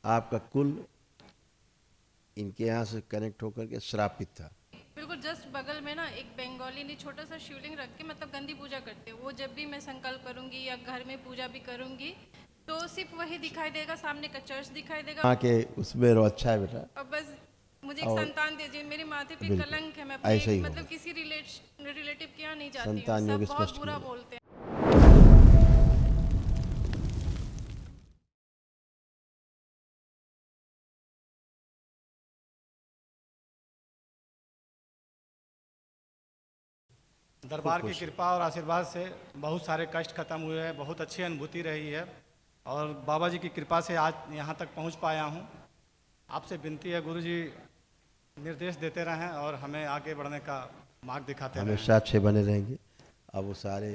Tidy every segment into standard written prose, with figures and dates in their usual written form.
आपका कुल इनके यहाँ से कनेक्ट होकर के श्रापित था। बिल्कुल जस्ट बगल में ना एक बंगाली ने छोटा सा शिवलिंग रख के मतलब गंदी पूजा करते हैं। वो जब भी मैं संकल्प करूंगी या घर में पूजा भी करूंगी तो सिर्फ वही दिखाई देगा, सामने का चर्च दिखाई देगा। वहाँ के उसमें रो अच्छा है बेटा। और बस मुझे एक और संतान दीजिए, मेरे माथे पे बिल्कुल कलंक है। मैं अपने ऐसे ही मतलब होगा। किसी रिलेटिव के यहाँ नहीं जाती हूँ, संतान योग सब बहुत स्पष्ट बुरा किया। बोलते हैं। खूब दरबार की खुश। कृपा और आशीर्वाद से बहुत सारे कष्ट खत्म हुए हैं। बहुत अच्छी अनुभूति रही है और बाबा जी की कृपा से आज यहाँ तक पहुँच पाया हूँ। आपसे विनती है गुरु जी, निर्देश देते रहें और हमें आगे बढ़ने का मार्ग दिखाते रहें। हमेशा अच्छे बने रहेंगे। अब वो सारे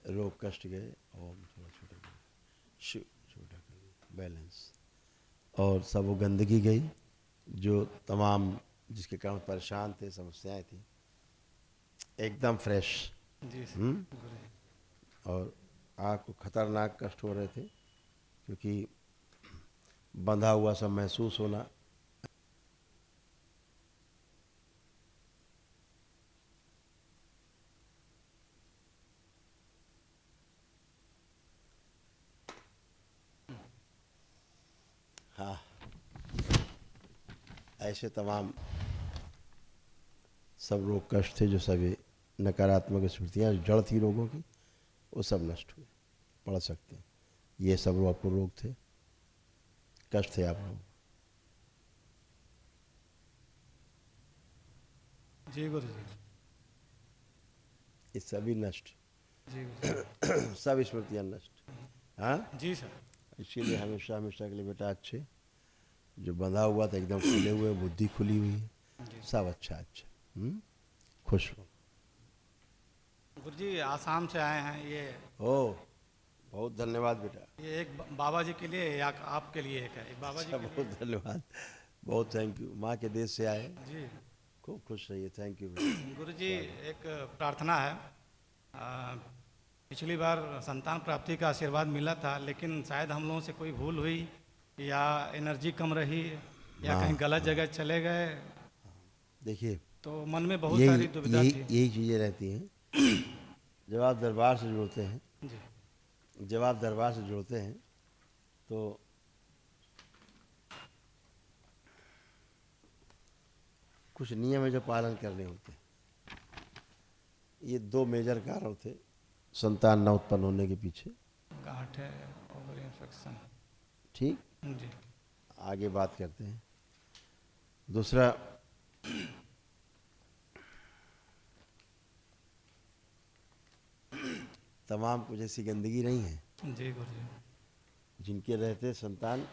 रोग कष्ट गए। ओम थोड़ा छोटा कर, शिव छोटा कर, बैलेंस। और सब वो गंदगी गई जो तमाम जिसके कारण परेशान थे, समस्याएं थी, एकदम फ्रेश। जी सर। हम्म। गुरु जी। और आपको खतरनाक कष्ट हो रहे थे क्योंकि बंधा हुआ सब महसूस होना। हाँ, ऐसे तमाम सब रोग कष्ट थे जो सभी नकारात्मक स्मृतियाँ जड़ थी रोगों की, वो सब नष्ट हुए। पढ़ सकते हैं। ये सब आपको रोग थे, कष्ट थे आप लोग, जी गुरु जी। ये सभी नष्ट। जी गुरु सब स्मृतियाँ नष्ट। हाँ, जी। जी सर। इसीलिए हमेशा हमेशा के लिए बेटा अच्छे। जो बंधा हुआ था एकदम खुले हुए, बुद्धि खुली हुई है, जी सब अच्छा अच्छा। खुश हो। गुरु जी, आसाम से आए हैं। ओ, बहुत धन्यवाद बेटा। ये एक बाबा जी के लिए या आपके लिए एक है, एक बाबा जी अच्छा, के बहुत लिए। धन्यवाद। बहुत थैंक यू। माँ के देश से आए, जी खूब खुश रहिए। थैंक यू बेटा। गुरु जी, स्वागत। एक प्रार्थना है। पिछली बार संतान प्राप्ति का आशीर्वाद मिला था, लेकिन शायद हम लोगों से कोई भूल हुई या एनर्जी कम रही या हाँ कहीं गलत हाँ, जगह चले गए, देखिए तो मन में बहुत यही सारी दुविधा यही थी। यही चीज़ें रहती हैं जब आप दरबार से जुड़ते हैं। जी जब आप दरबार से जुड़ते हैं तो कुछ नियम है जो पालन करने होते हैं। ये दो मेजर कारण थे संतान न उत्पन्न होने के पीछे। गांठ है, ओवर इन्फेक्शन। ठीक, जी आगे बात करते हैं। दूसरा, तमाम कुछ ऐसी गंदगी नहीं है जी गुरु जी। जिनके रहते संतान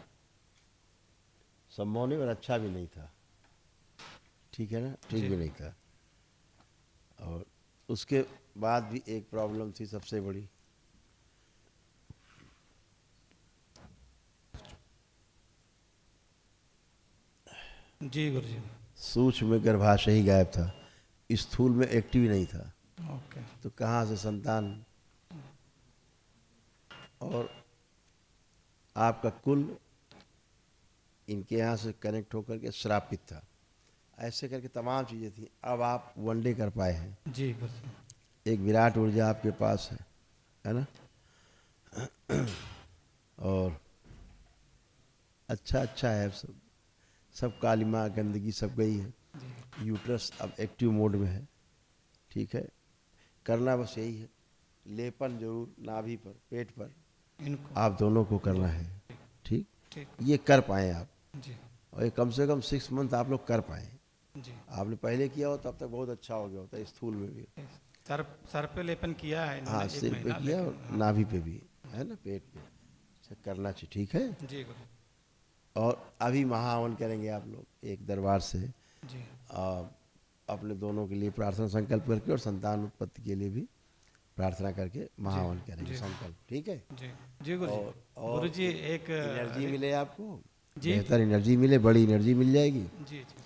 संभव नहीं और अच्छा भी नहीं था। ठीक है ना, ठीक जी भी नहीं था। और उसके बाद भी एक प्रॉब्लम थी सबसे बड़ी, जी गुरु जी। सूक्ष्म में गर्भाशय ही गायब था, स्थूल में एक्टिव ही नहीं था। ओके। तो कहाँ से संतान। और आपका कुल इनके यहाँ से कनेक्ट होकर के श्रापित था। ऐसे करके तमाम चीज़ें थी। अब आप वनडे कर पाए हैं। जी गुरु जी। एक विराट ऊर्जा आपके पास है ना। और अच्छा अच्छा है सब। सब कालिमा गंदगी सब गई है। जी यूट्रस अब एक्टिव मोड में है। ठीक है, करना बस यही है, लेपन जरूर नाभि पर, पेट पर, इनको। आप दोनों को जी करना है। ठीक, ठीक। ये कर पाएँ आप। जी और ये कम से कम 6 मंथ आप लोग कर पाएँ। जी। आपने पहले किया हो तब तक बहुत अच्छा हो गया होता है, स्थूल में भी। सर सर पे लेपन किया है इन्होंने हाँ, एक सिर पे महीना, किया और लेकिन हाँ। नाभि पे भी, है ना, पेट पे। अच्छा, करना चाहिए। ठीक है। जी गुरु और अभी महाहवन करेंगे आप लोग एक दरबार से। जी। आ, अपने दोनों के लिए प्रार्थना संकल्प करके और संतान उत्पत्ति के लिए भी प्रार्थना करके जी महाहवन करेंगे जी संकल्प। ठीक है। जी जी गुरु जी। और गुरु जी एक एनर्जी मिले आपको, जी बेहतर एनर्जी मिले, बड़ी एनर्जी मिल जाएगी, जी जी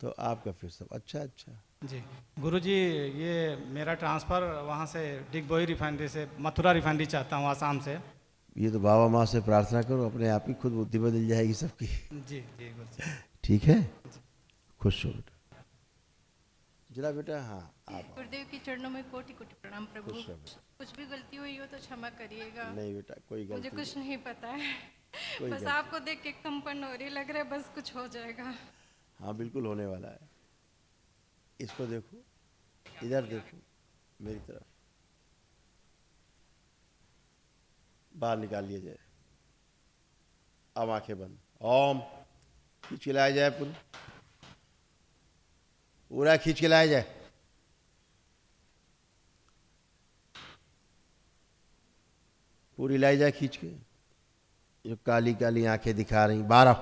तो आपका फिर सब अच्छा अच्छा। जी। गुरु जी, ये मेरा ट्रांसफ़र वहाँ से डिगबोई रिफाइनरी से मथुरा रिफाइनरी चाहता हूँ, आसाम से। ये तो बाबा माँ से प्रार्थना करो, अपने आप ही खुद बुद्धि बदल जाएगी सबकी। जी जी गुरु जी। ठीक है, खुश हो बेटा। जरा बेटा, हाँ आप गुरुदेव की चरणों में कोटि कोटि प्रणाम प्रभु। खुश रहो बेटा। कुछ भी गलती हुई हो तो क्षमा करिएगा। नहीं बेटा, कोई मुझे गलती कुछ नहीं पता है, कोई बस गलती। आपको देख के कंपन हो रही लग रहा है, बस कुछ हो जाएगा। हाँ बिल्कुल होने वाला है। इसको देखो, इधर देखो मेरी तरफ, बाहर निकाल लिया जाए। अब आंखें बंद, ओम खींच के लाया जाए, पूरा खींच के लाया जाए। पूरी लाई जाए खींच के, जो काली काली आंखें दिखा रही। 12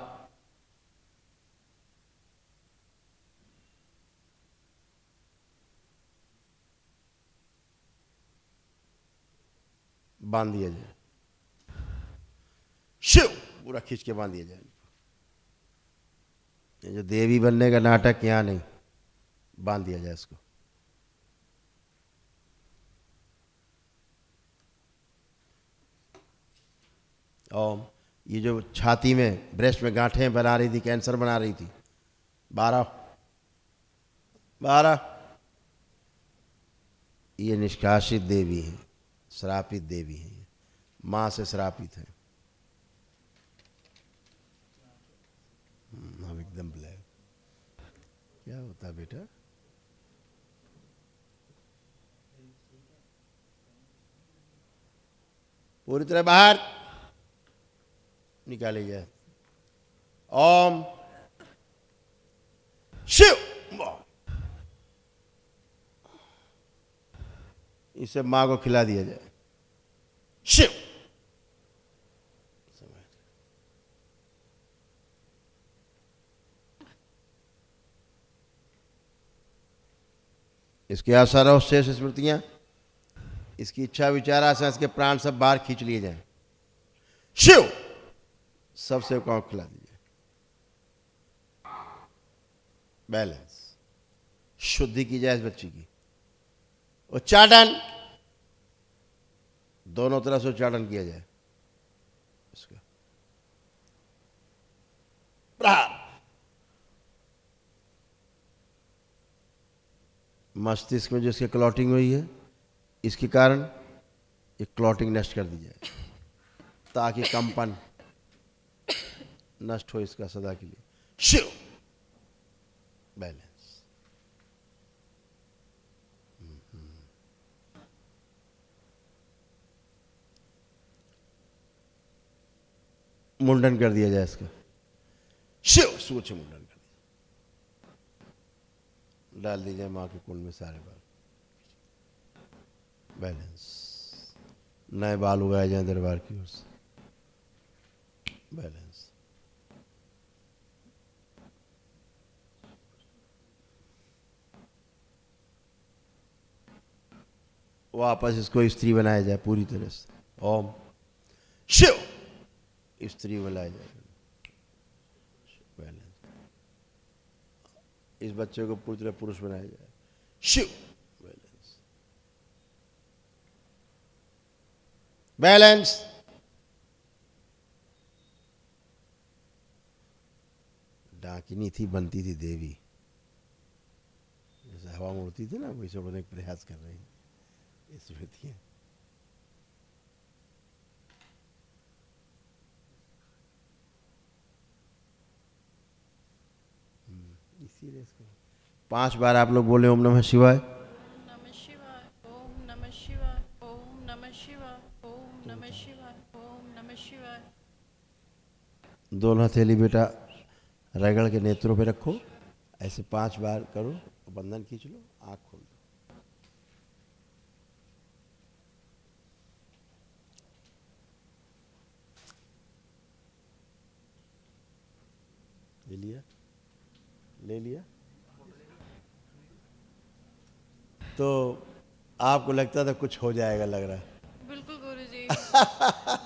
बांध दिया जाए। शिव पूरा खींच के बांध दिया जाए। ये जो देवी बनने का नाटक यहाँ नहीं, बांध दिया जाए इसको। और ये जो छाती में, ब्रेस्ट में गांठें बना रही थी, कैंसर बना रही थी, 12 ये निष्कासित देवी है, श्रापित देवी है, माँ से श्रापित है। हम एकदम ब्लैक, क्या होता बेटा? पूरी तरह बाहर निकाले जाए। ओम शिव। इसे मां को खिला दिया जाए। शिव। इसके आसार और शेष स्मृतियां, इसकी इच्छा विचार आशा, इसके प्राण सब बाहर खींच लिए जाएं। शिव। सब सेवकाओं को खिला दीजिए। बैलेंस, शुद्धि की जाए इस बच्ची की। उच्चाटन, दोनों तरफ से उच्चाटन किया जाए इसका। प्रहार। मस्तिष्क में जिसके क्लॉटिंग हुई है, इसके कारण ये क्लॉटिंग नष्ट कर दी जाए, ताकि कंपन नष्ट हो इसका सदा के लिए। शिव। बैलेंस। मुंडन कर दिया जाए इसका। शिव। सूक्ष्म मुंडन कर दिया, डाल दीजिए माँ के कुंड में सारे बाल। बैलेंस। नए बाल उगाए जाए दरबार की ओर से। बैलेंस। वापस इसको स्त्री बनाया जाए पूरी तरह से। ओम शिव। स्त्री बनाया जाए। बैलेंस। इस बच्चे को पूरी तरह पुरुष बनाया जाए। शिव। बैलेंस। बैलेंस। डाकिनी थी, बनती थी देवी, जैसे हवा में उड़ती थी ना, वैसे उड़ने का प्रयास कर रही है। स्मृतियां इसीलिए इसको 5 बार आप लोग बोले ओम नमः शिवाय। ओम नमः शिवाय, ओम नमः शिवाय, ओम नमः शिवाय, ओम नमः शिवाय, ओम नमः शिवाय। दोनों हथेली बेटा रगड़ के नेत्रों पे रखो, ऐसे 5 बार करो, बंधन खींच लो, आँख खोल दो। ले लिया, ले लिया। तो आपको लगता था कुछ हो जाएगा, लग रहा है बिल्कुल गुरुजी।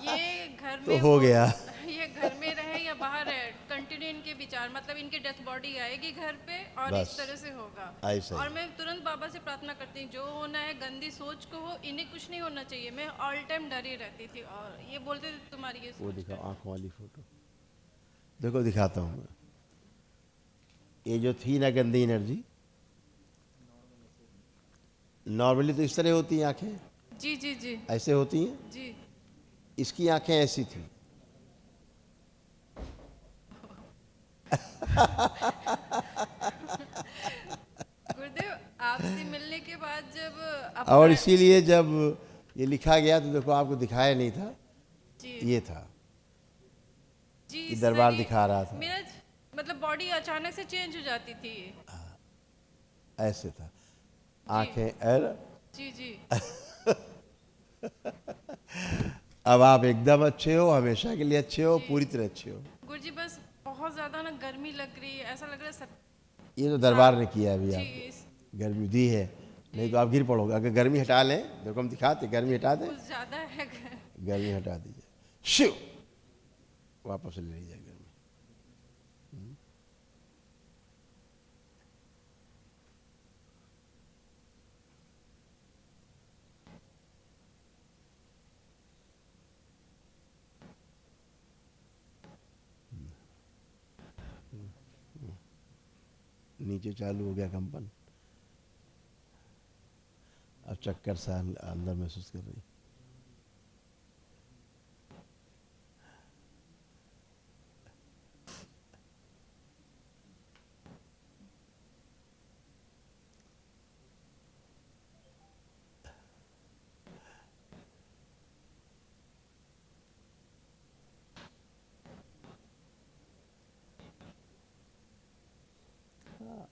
ये घर तो में हो गया। ये घर में रहे या बाहर है, कंटिन्यू इनकी इनके विचार, मतलब इनकी डेथ बॉडी आएगी घर पे और बस। इस तरह से होगा। ऐसा ही। और मैं तुरंत बाबा से प्रार्थना करती हूँ, जो होना है गंदी सोच को हो, इन्हें कुछ नहीं होना चाहिए। मैं ऑल टाइम डरी रहती थी और ये बोलते थे तुम्हारी ये वो सोच दिखाओ है। आंखों वाली फोटो, देखो दिखाता हूँ मैं। ये जो थी ना गंदी एनर्जी, नॉर्मली तो इस तरह होती हैं आंखें, जी जी जी ऐसे होती हैं। जी। इसकी आंखें ऐसी थी। गुरुदेव, आपसे मिलने के बाद जब और अपना इसीलिए जब ये लिखा गया तो देखो आपको दिखाया नहीं था, जी ये था, जी ये दरबार सही। दिखा रहा था, मेरा मतलब बॉडी अचानक से चेंज हो जाती थी। ऐसे था, जी आंखें एर। जी जी अब आप एकदम अच्छे हो, हमेशा के लिए अच्छे हो, जी। पूरी तरह अच्छे हो। गुरुजी बस बहुत ज्यादा ना गर्मी लग रही है, ऐसा लग रहा है सब। ये तो दरबार ने किया अभी जी आपको, गर्मी दी है, नहीं तो आप गिर पड़ोगे। अगर गर्मी हटा लें, देखो हम दिखाते, गर्मी हटा दें, कुछ ज्यादा है। गर्मी हटा दीजिए, शिव वापस ले लीजिए गर्मी। नीचे चालू हो गया कंपन, अब चक्कर सा अंदर महसूस कर रही।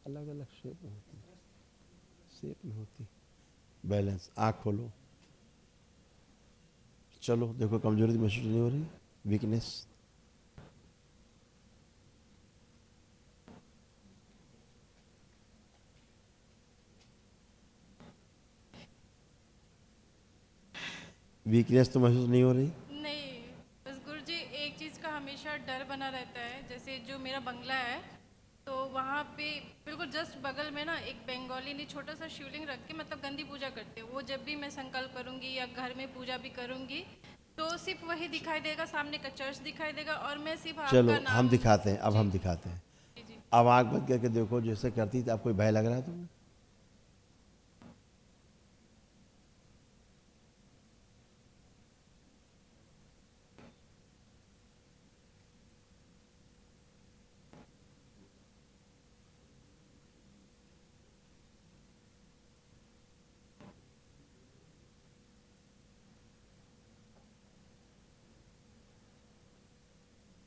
अलग अलग शेप में होती, शेप में होती। बैलेंस, आँख खोलो, चलो देखो कमजोरी तो महसूस नहीं हो रही, वीकनेस। वीकनेस तो महसूस नहीं हो रही। नहीं, बस गुरुजी एक चीज का हमेशा डर बना रहता है। जैसे जो मेरा बंगला है, तो वहाँ पे बिल्कुल जस्ट बगल में ना एक बंगाली ने छोटा सा शिवलिंग रख के मतलब गंदी पूजा करते हैं। वो जब भी मैं संकल्प करूंगी या घर में पूजा भी करूंगी, तो सिर्फ वही दिखाई देगा, सामने का चर्च दिखाई देगा और मैं सिर्फ चलो आपका हम नाम। दिखाते हैं, अब जी हम दिखाते हैं। जी जी। अब आँख बंद करके देखो, जैसे करती थी, आपको भय लग रहा है तुम्हें?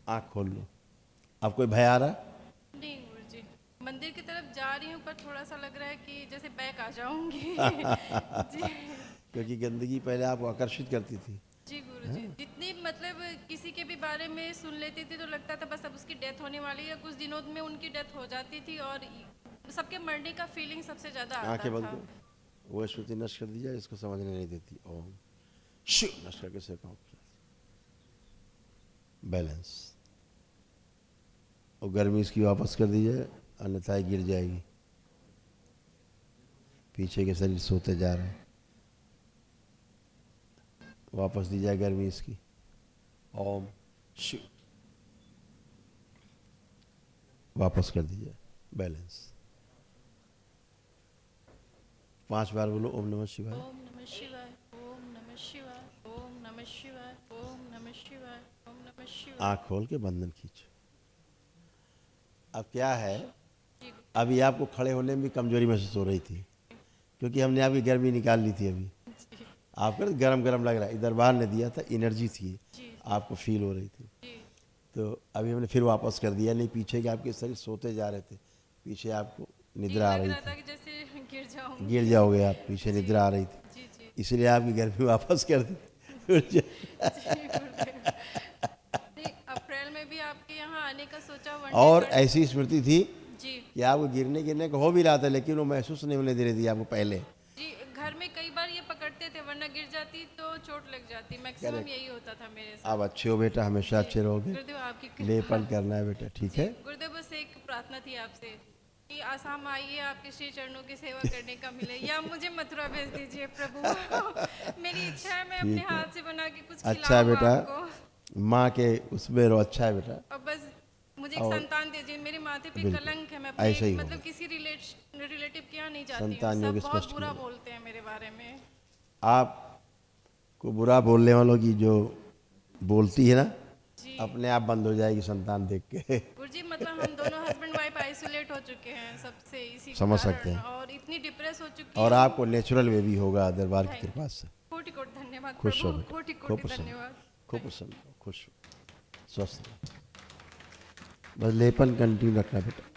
आँख खोल लो, अब कोई भय आ रहा है? नहीं गुरुजी, मंदिर की तरफ जा रही हूँ पर थोड़ा सा लग रहा है कि जैसे बैक आ जाऊंगी। जी क्योंकि गंदगी पहले आपको आकर्षित करती थी। जी गुरुजी, जितनी मतलब किसी के भी बारे में सुन लेती थी तो लगता था बस अब उसकी डेथ होने वाली है। कुछ दिनों में उनकी डेथ हो जाती थी और सबके मरने का फीलिंग सबसे ज्यादा आता आंखें बंद था। करो, वो स्मृति नष्ट कर दी जाए, इसको समझने नहीं देती। ओम शिव नष्ट करके से कहो, बैलेंस। और गर्मी इसकी वापस कर दी जाए, अन्यथा ये गिर जाएगी। पीछे के शरीर सोते जा रहे हैं, वापस दी जाए गर्मी इसकी। ओम शिव वापस कर दी जाए, बैलेंस। 5 बार बोलो ओम नमः शिवाय। ओम नमः शिवाय, ओम नमः शिवाय, ओम नमः शिवाय, ओम नमः शिवाय, ओम नमः शिवाय। आँख खोल के बंधन खींचो। अब क्या है, जी अभी आपको खड़े होने में भी कमजोरी महसूस हो रही थी, क्योंकि हमने आपकी गर्मी निकाल ली थी। अभी जी आपको गरम गरम लग रहा है, इधर बाहर ने दिया था, एनर्जी थी, जी आपको फील हो रही थी। जी तो अभी हमने फिर वापस कर दिया। नहीं, पीछे के आपके शरीर सोते जा रहे थे, पीछे आपको जी, निद्रा आ लग रही रहा था थी, कि जैसे गिर जाऊंगी। गिर जाओगे आप, पीछे जी निद्रा आ रही थी, जी जी इसलिए आपकी गर्मी वापस कर दी। जी गुरुदेव। नहीं, अप्रैल में भी आपके यहाँ आने का सोचा, वन डे और कर। ऐसी स्मृति थी जी कि आपको गिरने गिरने को हो भी रहा था, लेकिन वो महसूस नहीं होने दे रही थी आपको पहले। जी, घर में कई बार ये पकड़ते थे वरना गिर जाती तो चोट लग जाती, मैक्सिमम यही होता था मेरे साथ। अब अच्छे हो बेटा, हमेशा अच्छे रहोगे। गुरुदेव आपकी कृपा। लेपन करना है बेटा, ठीक है। गुरुदेव बस एक प्रार्थना थी आपसे कि आसाम आइए, आपके श्री चरणों की सेवा करने का मिले, या मुझे मथुरा भेज दीजिए प्रभु। मेरी इच्छा है मैं अपने ठीक है। हाथ से बना के कुछ अच्छा है खिलाऊं बेटा, आपको। माँ के उसमें रहो, अच्छा है बेटा। और बस मुझे एक और संतान दीजिए, मेरे माथे पे बिल्कुल, कलंक है, मैं ऐसा ही अपने होगा। मतलब किसी रिलेटिव के यहाँ नहीं जाती हूँ, संतान योग सब बहुत स्पष्ट बुरा किया। बोलते हैं मेरे बारे में। आपको बुरा बोलने वालों की जो बोलती है ना, जी अपने आप बंद हो जाएगी संतान देख के। गुरुजी, मतलब हम दोनों हस्बैंड वाइफ आइसोलेट हो चुके हैं सबसे, इसी समझ सकते कारण, हैं। और इतनी डिप्रेस हो चुकी और हूँ। आपको नेचुरल में भी होगा दरबार की थैंक कृपा से। कोटि कोटि धन्यवाद खुश हो प्रभु, बेटा, कोटि खूब कोटि प्रसन्न, धन्यवाद। खूब प्रसन्न, खुश हो, स्वस्थ हो। बस लेपन कंटिन्यू रखना बेटा।